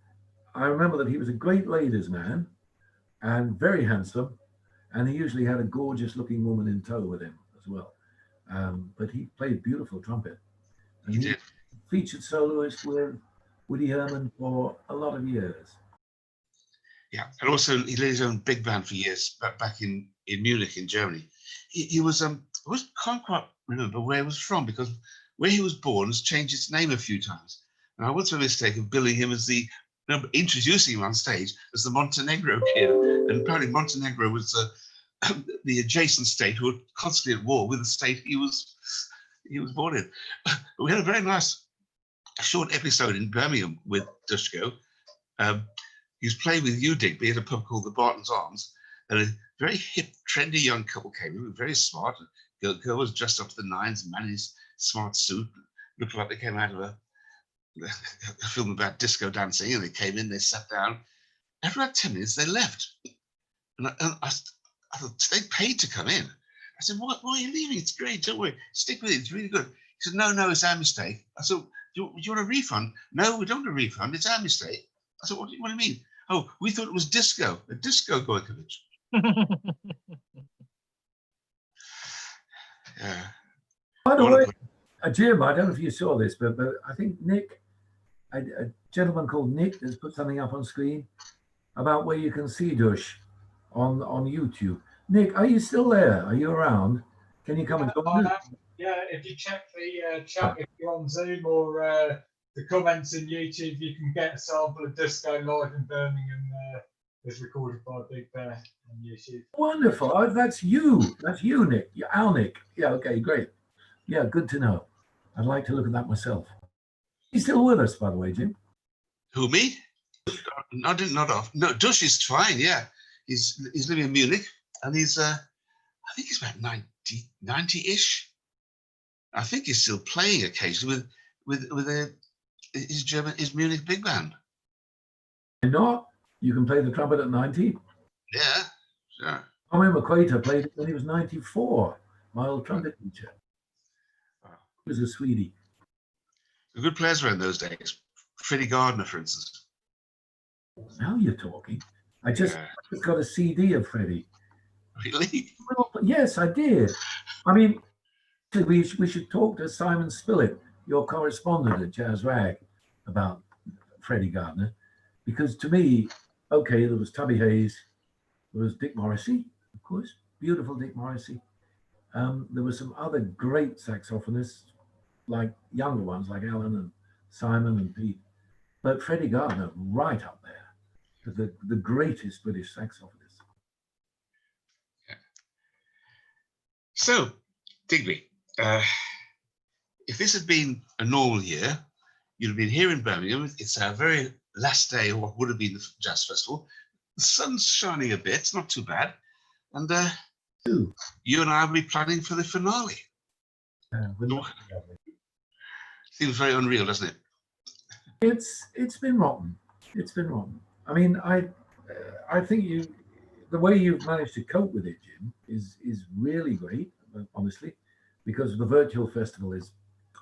I remember that he was a great ladies man and very handsome. And he usually had a gorgeous looking woman in tow with him as well. But he played beautiful trumpet. And he featured soloist with Woody Herman for a lot of years. Yeah, and also he led his own big band for years back in Munich in Germany. He was can't quite remember where he was from, because where he was born has changed its name a few times. And I once made a mistake of billing him as introducing him on stage as the Montenegro kid. And apparently Montenegro was the adjacent state who were constantly at war with the state he was born in. We had a very nice short episode in Birmingham with Dushko. He was playing with you, Digby, at a pub called the Barton's Arms, and a very hip, trendy young couple came in, very smart. The girl was dressed up to the nines, man in his smart suit, looked like they came out of a film about disco dancing, and they came in, they sat down. After about 10 minutes, they left. And I thought, they paid to come in. I said, why are you leaving? It's great, don't worry, stick with it, it's really good. He said, no, it's our mistake. I said, do you want a refund? No, we don't want a refund, it's our mistake. I said, what do you mean? Oh, we thought it was disco, a disco Gojkovic. Yeah. By the way, Jim, I don't know if you saw this, but I think Nick, a gentleman called Nick, has put something up on screen about where you can see Dush on YouTube. Nick, are you still there? Are you around? Can you come and join us? Yeah, if you check the chat, if you're on Zoom or the comments in YouTube, you can get a sample of Disco live in Birmingham. It's recorded by Big Bear on YouTube. Wonderful. Oh, that's you. That's you, Nick. Our Nick. Yeah, okay, great. Yeah, good to know. I'd like to look at that myself. He's still with us, by the way, Jim. Who, me? Not off. No, Dush is fine, yeah. He's living in Munich, and he's, I think he's about 90-ish. I think he's still playing occasionally with his Munich big band. Why not? You can play the trumpet at 90. Yeah, sure. Tommy McQuater played it when he was 94, my old trumpet teacher. He was a sweetie. The good players were in those days. Freddie Gardner, for instance. Now you're talking. I just got a CD of Freddie. Really? Well, yes, I did. I mean, We should talk to Simon Spillett, your correspondent at Jazz Rag, about Freddie Gardner, because to me, okay, there was Tubby Hayes, there was Dick Morrissey, of course, beautiful Dick Morrissey. There were some other great saxophonists, like younger ones like Alan and Simon and Pete, but Freddie Gardner right up there, the greatest British saxophonist. So, Digby, if this had been a normal year, you'd have been here in Birmingham. It's our very last day of what would have been the Jazz Festival. The sun's shining a bit, it's not too bad. And you and I will be planning for the finale. Seems very unreal, doesn't it? It's been rotten. It's been rotten. I mean, I think the way you've managed to cope with it, Jim, is really great, honestly, because the virtual festival is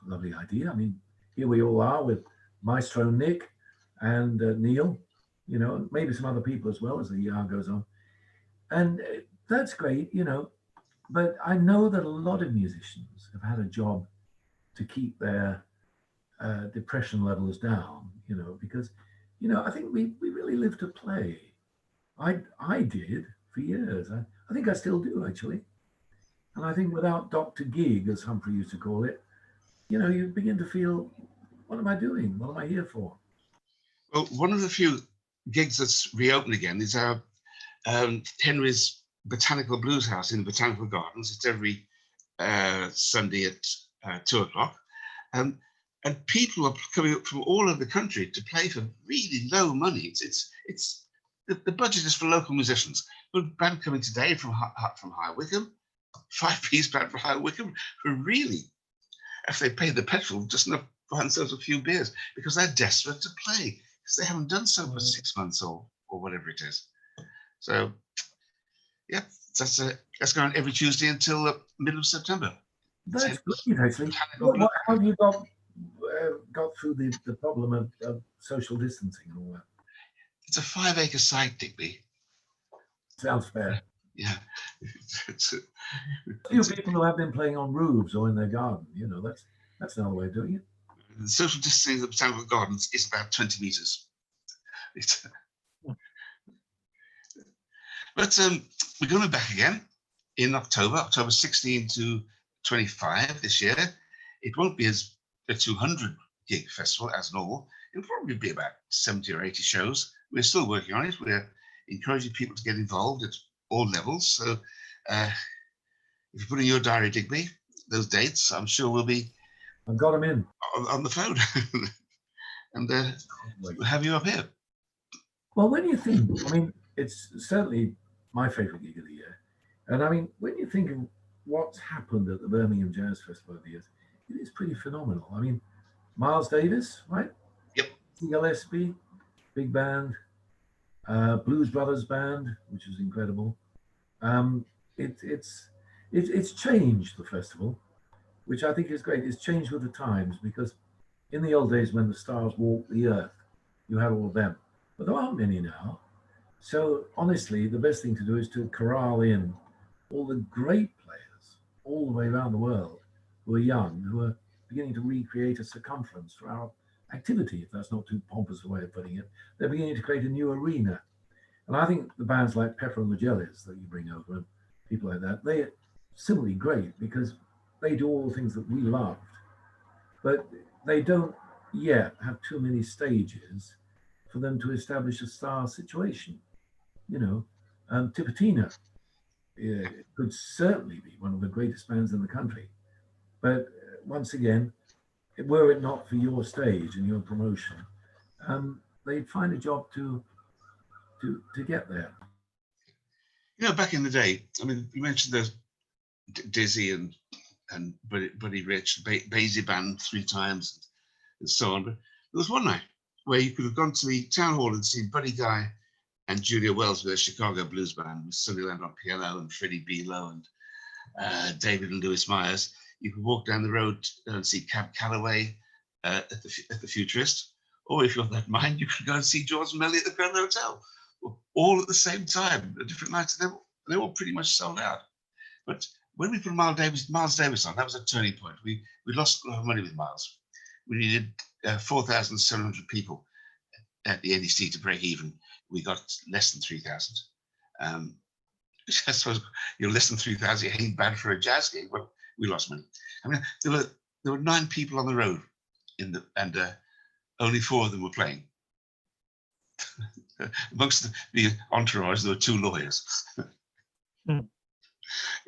a lovely idea. I mean, here we all are with Maestro Nick and Neil, you know, maybe some other people as well as the year goes on. And that's great, you know, but I know that a lot of musicians have had a job to keep their depression levels down, you know, because, you know, I think we really live to play. I did for years. I think I still do, actually. And I think without Dr. Gig, as Humphrey used to call it, you know, you begin to feel, what am I doing? What am I here for? Well, one of the few gigs that's reopened again is our Henry's Botanical Blues House in the Botanical Gardens. It's every Sunday at 2 o'clock. And people are coming up from all over the country to play for really low money. It's the budget is for local musicians. But a band coming today from High Wycombe, 5-piece band from High Wycombe, for really, if they pay the petrol, just enough to buy themselves a few beers, because they're desperate to play, because they haven't done so for 6 months or whatever it is. So, yeah, that's going on every Tuesday until the middle of September. That's great, actually. How have you got through the problem of social distancing and all that? It's a 5-acre site, Digby. Sounds fair. Yeah. Few people who have been playing on roofs or in their garden, you know, that's another way of doing it. The social distancing of the Botanical Gardens is about 20 meters. But we're going back again in October 16 to 25 this year. It won't be as a 200 gig festival as normal. It'll probably be about 70 or 80 shows. We're still working on it. We're encouraging people to get involved at all levels. So if you put in your diary, Digby, those dates, I'm sure we'll be I've got them in on the phone and we'll have you up here. Well, when you think, I mean, it's certainly my favorite gig of the year. And I mean, when you think of what's happened at the Birmingham Jazz Festival over the years, it is pretty phenomenal. I mean, Miles Davis, right? Yep. Gillespie, big band, Blues Brothers band, which is incredible. It's changed the festival, which I think is great. It's changed with the times, because in the old days when the stars walked the earth, you had all of them, but there aren't many now. So honestly, the best thing to do is to corral in all the great players all the way around the world who are young, who are beginning to recreate a circumference for our activity, if that's not too pompous a way of putting it. They're beginning to create a new arena. And I think the bands like Pepper and the Jellies that you bring over and people like that, they're simply great because they do all the things that we loved, but they don't yet have too many stages for them to establish a star situation. You know, Tipatina could certainly be one of the greatest bands in the country. But once again, were it not for your stage and your promotion, they'd find a job to get there. You know, back in the day, I mean, you mentioned the Dizzy and Buddy Rich, Basie Band 3 times and so on. But there was one night where you could have gone to the town hall and seen Buddy Guy and Julia Wells with a Chicago blues band, with Sonny Land on piano and Freddie Below and David and Lewis Myers. You could walk down the road and see Cab Calloway at the Futurist, or if you're of that mind, you could go and see George Melly at the Grand Hotel, all at the same time, at different nights, and they're all pretty much sold out. But when we put Miles Davis on, that was a turning point. We lost a lot of money with Miles. We needed 4,700 people at the NEC to break even. We got less than 3,000. I suppose less than 3,000 ain't bad for a jazz gig, but we lost money. I mean, there were 9 people on the road and only 4 of them were playing. Amongst the entourage, there were 2 lawyers. I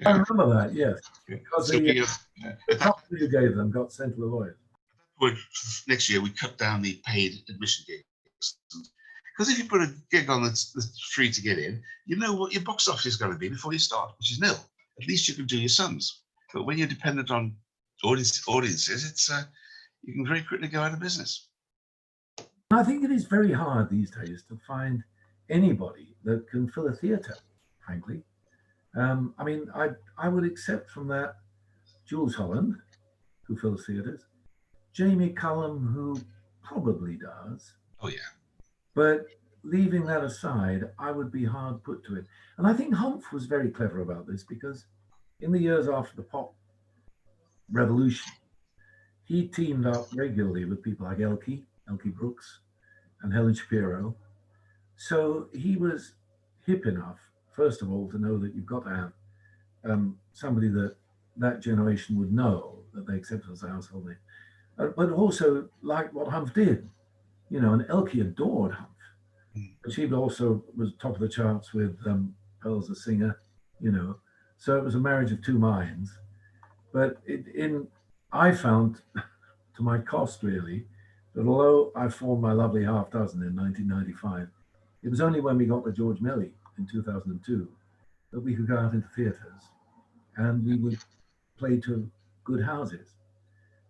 remember that, yes. Because So the company you gave them got sent to the lawyers. Next year, we cut down the paid admission gigs. Because if you put a gig on that's free to get in, you know what your box office is going to be before you start, which is nil. At least you can do your sums. But when you're dependent on audiences, it's you can very quickly go out of business. I think it is very hard these days to find anybody that can fill a theatre, frankly. I mean, I would accept from that Jules Holland, who fills theatres, Jamie Cullum, who probably does. Oh, yeah. But leaving that aside, I would be hard put to it. And I think Humph was very clever about this because in the years after the pop revolution, he teamed up regularly with people like Elkie Brooks, and Helen Shapiro. So he was hip enough, first of all, to know that you've got to have somebody that generation would know that they accepted as a household name. But also like what Humph did, and Elkie adored Humph. But she also was top of the charts with Pearl's the Singer, So it was a marriage of 2 minds. But I found, to my cost really, that although I formed my lovely half dozen in 1995, it was only when we got the George Melly in 2002 that we could go out into theatres and we would play to good houses.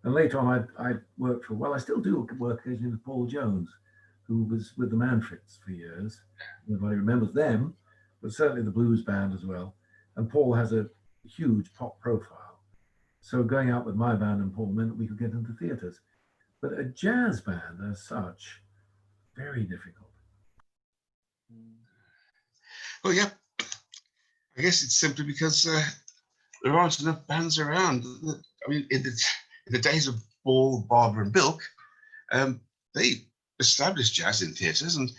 And later on, I worked I still do work occasionally with Paul Jones, who was with the Manfreds for years. Nobody remembers them, but certainly the blues band as well. And Paul has a huge pop profile. So going out with my band and Paul meant that we could get into theatres. But a jazz band as such, very difficult. Well, yeah. I guess it's simply because there aren't enough bands around. I mean, in the days of Ball, Barber, and Bilk, they established jazz in theatres, and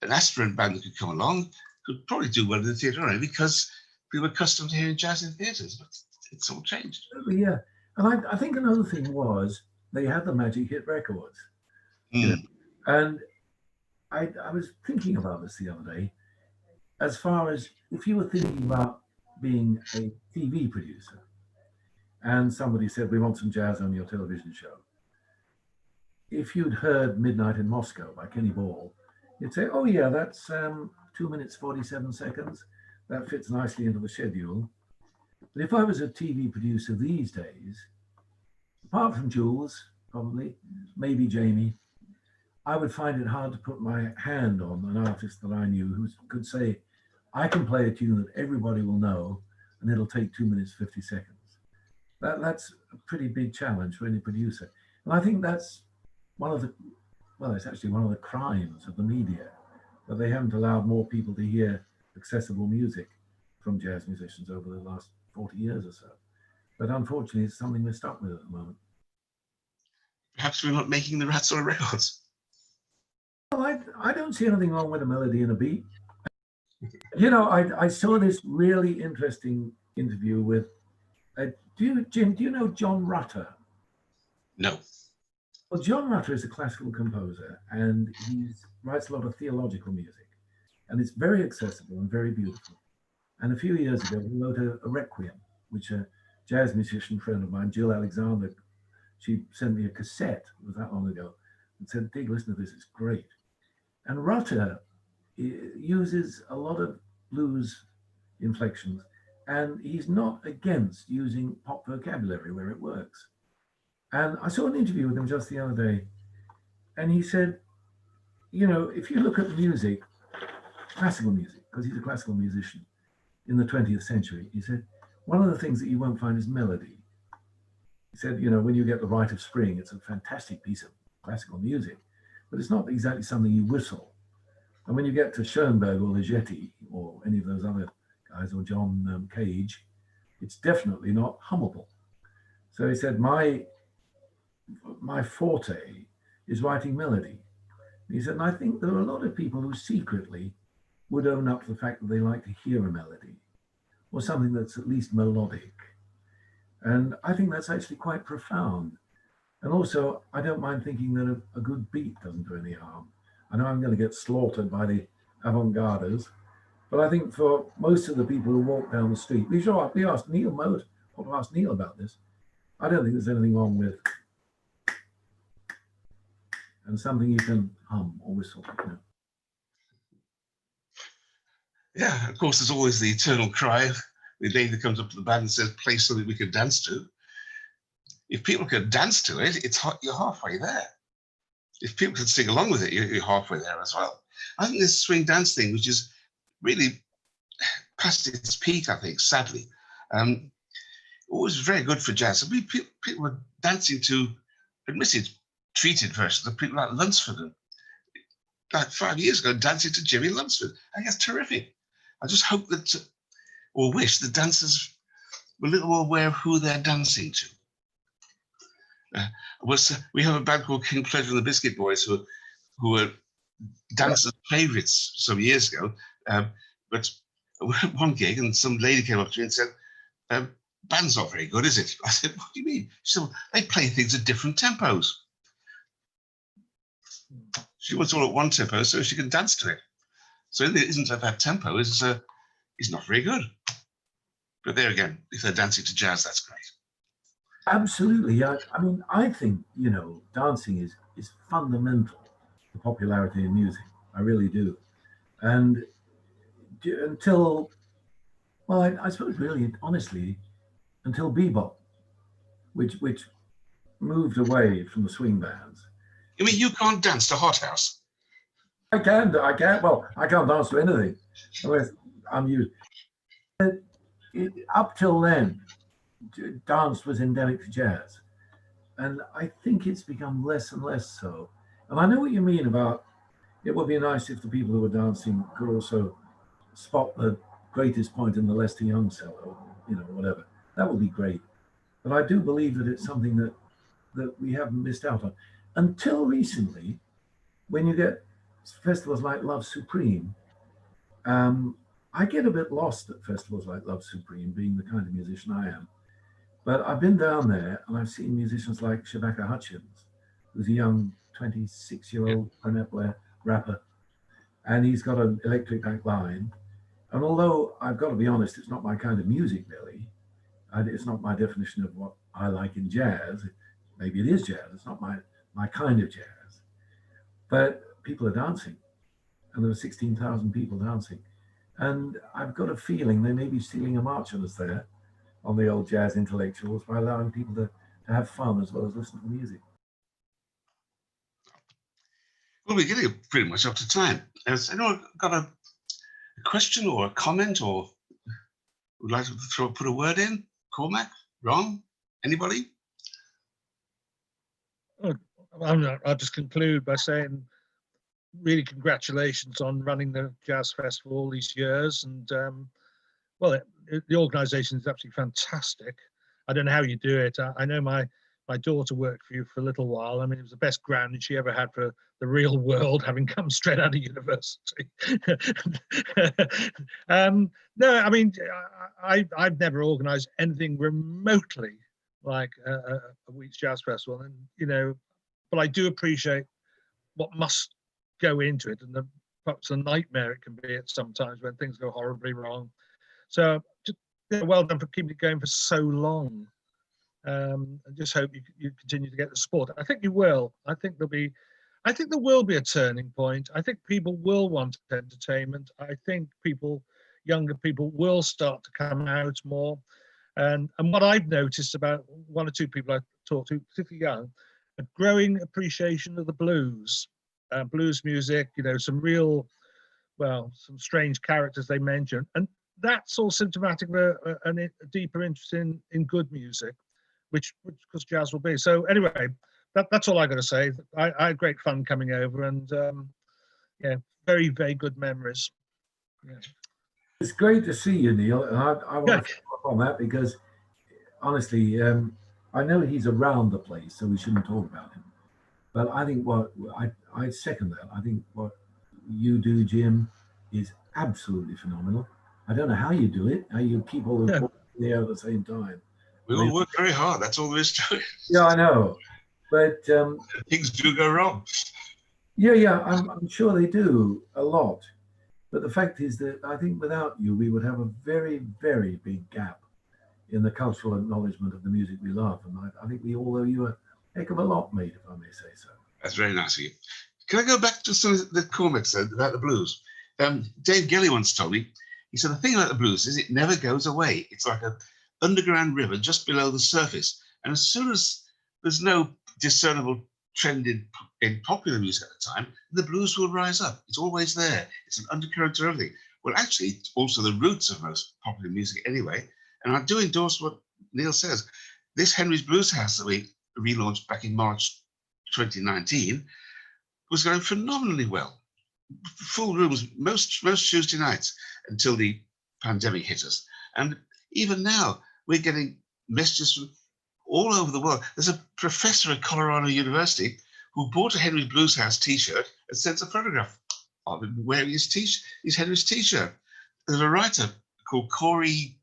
an aspirant band that could come along could probably do well in the theatre only because we were accustomed to hearing jazz in theatres. But it's all changed. Yeah, and I think another thing was they had the magic hit records. And I was thinking about this the other day, as far as if you were thinking about being a TV producer and somebody said, we want some jazz on your television show. If you'd heard Midnight in Moscow by Kenny Ball, you'd say, oh yeah, that's 2 minutes, 47 seconds. That fits nicely into the schedule. But if I was a TV producer these days, apart from Jules, probably, maybe Jamie, I would find it hard to put my hand on an artist that I knew who could say, I can play a tune that everybody will know, and it'll take 2 minutes, 50 seconds. That's a pretty big challenge for any producer. And I think that's it's actually one of the crimes of the media, that they haven't allowed more people to hear accessible music from jazz musicians over the last 40 years or so. But unfortunately, it's something we're stuck with at the moment. Perhaps we're not making the right sort of records. Well, I don't see anything wrong with a melody and a beat. I saw this really interesting interview with, Jim, do you know John Rutter? No. Well, John Rutter is a classical composer, and he writes a lot of theological music, and it's very accessible and very beautiful. And a few years ago, he wrote a requiem, which a jazz musician friend of mine, Jill Alexander, she sent me a cassette, it was that long ago, and said, Dig, listen to this, it's great. And Rutter uses a lot of blues inflections, and he's not against using pop vocabulary where it works. And I saw an interview with him just the other day, and he said, if you look at music, classical music, because he's a classical musician in the 20th century, he said, one of the things that you won't find is melody. He said, when you get the Rite of Spring, it's a fantastic piece of classical music, but it's not exactly something you whistle. And when you get to Schoenberg or Ligeti or any of those other guys, or John Cage, it's definitely not hummable. So he said, my forte is writing melody. He said, and I think there are a lot of people who secretly would own up to the fact that they like to hear a melody or something that's at least melodic. And I think that's actually quite profound. And also, I don't mind thinking that a good beat doesn't do any harm. I know I'm going to get slaughtered by the avant-garders, but I think for most of the people who walk down the street, we asked Neil Moat, or asked Neil about this. I don't think there's anything wrong with and something you can hum or whistle. You know. Yeah, of course, there's always the eternal cry. The lady that comes up to the band and says, play something we could dance to. If people could dance to it, you're halfway there. If people could sing along with it, you're halfway there as well. I think this swing dance thing, which is really past its peak, I think, sadly, always very good for jazz. I mean, people were dancing to, admitted, treated versions of people like Lunsford. And like 5 years ago, dancing to Jimmy Lunsford. I think that's terrific. I just hope that, or wish the dancers were a little more aware of who they're dancing to. We have a band called King Pleasure and the Biscuit Boys who were dancers' favourites some years ago. But one gig, and some lady came up to me and said, band's not very good, is it? I said, what do you mean? She said, well, they play things at different tempos. She wants all at one tempo so she can dance to it. So it isn't at that tempo, is not very good. But there again, if they're dancing to jazz, that's great. Absolutely. I mean, I think, you know, dancing is fundamental to popularity in music. I really do. And until, well, I suppose really, honestly, until bebop, which moved away from the swing bands. You mean you can't dance to Hot House? I can. Well, I can't dance to anything unless I'm used. Up till then, dance was endemic to jazz, and I think it's become less and less so. And I know what you mean about it would be nice if the people who were dancing could also spot the greatest point in the Lester Young cello, or, you know, whatever. That would be great. But I do believe that it's something that we haven't missed out on. Until recently, when you get festivals like Love Supreme, I get a bit lost at festivals like Love Supreme, being the kind of musician I am. But I've been down there and I've seen musicians like Shabaka Hutchins, who's a young 26-year-old cornet player, rapper, and he's got an electric back line. And although I've got to be honest, it's not my kind of music really, it's not my definition of what I like in jazz. Maybe it is jazz, it's not my kind of jazz. But people are dancing, and there were 16,000 people dancing. And I've got a feeling they may be stealing a march on us there, on the old jazz intellectuals, by allowing people to have fun as well as listen to music. Well, we're getting pretty much up to time. Has anyone got a question or a comment, or would like to put a word in? Cormac? Ron? Anybody? I'll just conclude by saying, really congratulations on running the Jazz Festival all these years. And well, the organisation is absolutely fantastic. I don't know how you do it. I know my daughter worked for you for a little while. I mean, it was the best grounding she ever had for the real world, having come straight out of university. No, I mean, I've never organised anything remotely like a Week's Jazz Festival, and you know, but I do appreciate what must go into it, and perhaps a nightmare it can be at sometimes when things go horribly wrong. So just, well done for keeping it going for so long. I just hope you continue to get the support. I think you will. I think there will be a turning point. I think people will want entertainment. I think younger people will start to come out more. And what I've noticed about one or two people I talked to, particularly young, a growing appreciation of the blues. Blues music, you know, some some strange characters they mentioned, and that's all symptomatic of a deeper interest in good music, which because jazz will be. So anyway, that's all I got to say. I had great fun coming over, and yeah, very, very good memories. Yeah. It's great to see you, Neil. And I want Yeah. to follow up on that because, honestly, I know he's around the place, so we shouldn't talk about him. But I think I second that. I think what you do, Jim, is absolutely phenomenal. I don't know how you do it, how you keep all the Yeah. balls in the air at the same time. We all work very hard. That's all there is to it. Yeah, I know. But Things do go wrong. yeah, I'm sure they do a lot. But the fact is that I think without you, we would have a very, very big gap in the cultural acknowledgement of the music we love. And I think we all owe you a heck of a lot, mate, if I may say so. That's very nice of you. Can I go back to something that Cormac said about the blues? Dave Gilly once told me, he said, the thing about the blues is it never goes away. It's like an underground river just below the surface. And as soon as there's no discernible trend in popular music at the time, the blues will rise up. It's always there. It's an undercurrent to everything. Well, actually, it's also the roots of most popular music anyway. And I do endorse what Neil says. This Henry's Blues House that we relaunched back in March 2019 was going phenomenally well. Full rooms most Tuesday nights until the pandemic hit us. And even now, we're getting messages from all over the world. There's a professor at Colorado University who bought a Henry's Blues House t-shirt and sent a photograph of him wearing his Henry's t-shirt. There's a writer called Corey,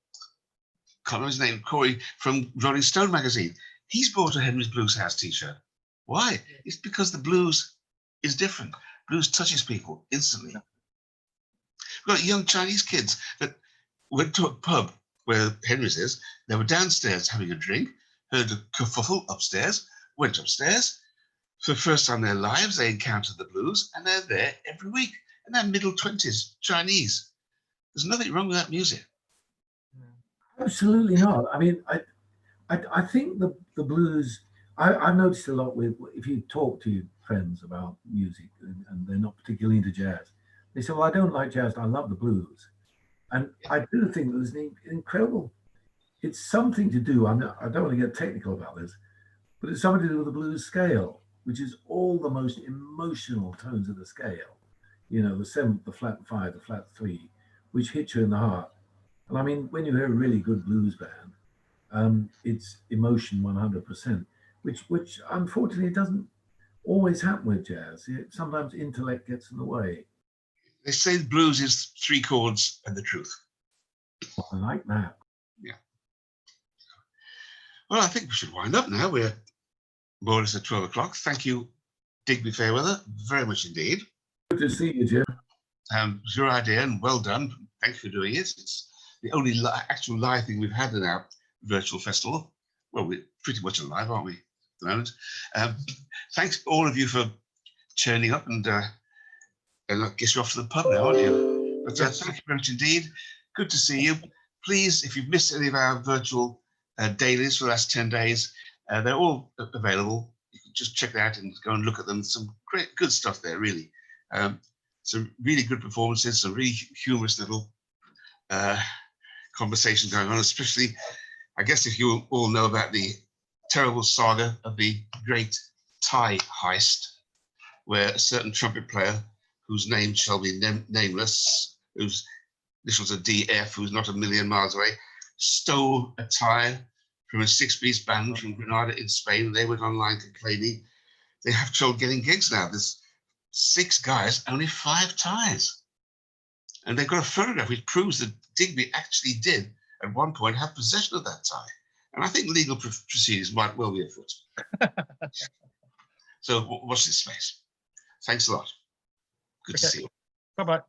can't remember his name, Corey from Rolling Stone magazine. He's bought a Henry's Blues House t-shirt. Why? It's because the blues is different. Blues touches people instantly. We've got young Chinese kids that went to a pub where Henry's is. They were downstairs having a drink, heard a kerfuffle upstairs, went upstairs. For the first time in their lives, they encountered the blues, and they're there every week. And they're middle 20s, Chinese. There's nothing wrong with that music. Absolutely not. I mean, I think the blues, I've noticed a lot with, if you talk to your friends about music and they're not particularly into jazz, they say, well, I don't like jazz, I love the blues. And I do think there's an incredible, it's something to do, I don't want to get technical about this, but it's something to do with the blues scale, which is all the most emotional tones of the scale. You know, the seventh, the flat 5, the flat 3, which hit you in the heart. And I mean, when you hear a really good blues band, it's emotion 100%, which unfortunately doesn't always happen with jazz. Sometimes intellect gets in the way. They say the blues is 3 chords and the truth. I like that. Yeah. Well, I think we should wind up now. We're more or less at 12 o'clock. Thank you, Digby Fairweather, very much indeed. Good to see you, Jim. It was your idea and well done. Thank you for doing it. It's the only actual live thing we've had in our virtual festival. Well, we're pretty much alive, aren't we, at the moment? Thanks all of you for churning up, and I guess you're off to the pub now, aren't you? But Yes. thank you very much indeed. Good to see you. Please, if you've missed any of our virtual dailies for the last 10 days, they're all available. You can just check it out and go and look at them. Some great, good stuff there, really. Some really good performances, some really humorous little conversation going on, especially, I guess, if you all know about the terrible saga of the great tie heist, where a certain trumpet player, whose name shall be nameless, whose initials are DF, who's not a million miles away, stole a tie from a 6-piece band from Granada in Spain. They went online complaining. They have trouble getting gigs now. There's 6 guys, only 5 ties. And they've got a photograph which proves that Digby actually did at one point have possession of that tie. And I think legal proceedings might well be afoot. So watch this space. Thanks a lot. Good to see you. Bye-bye.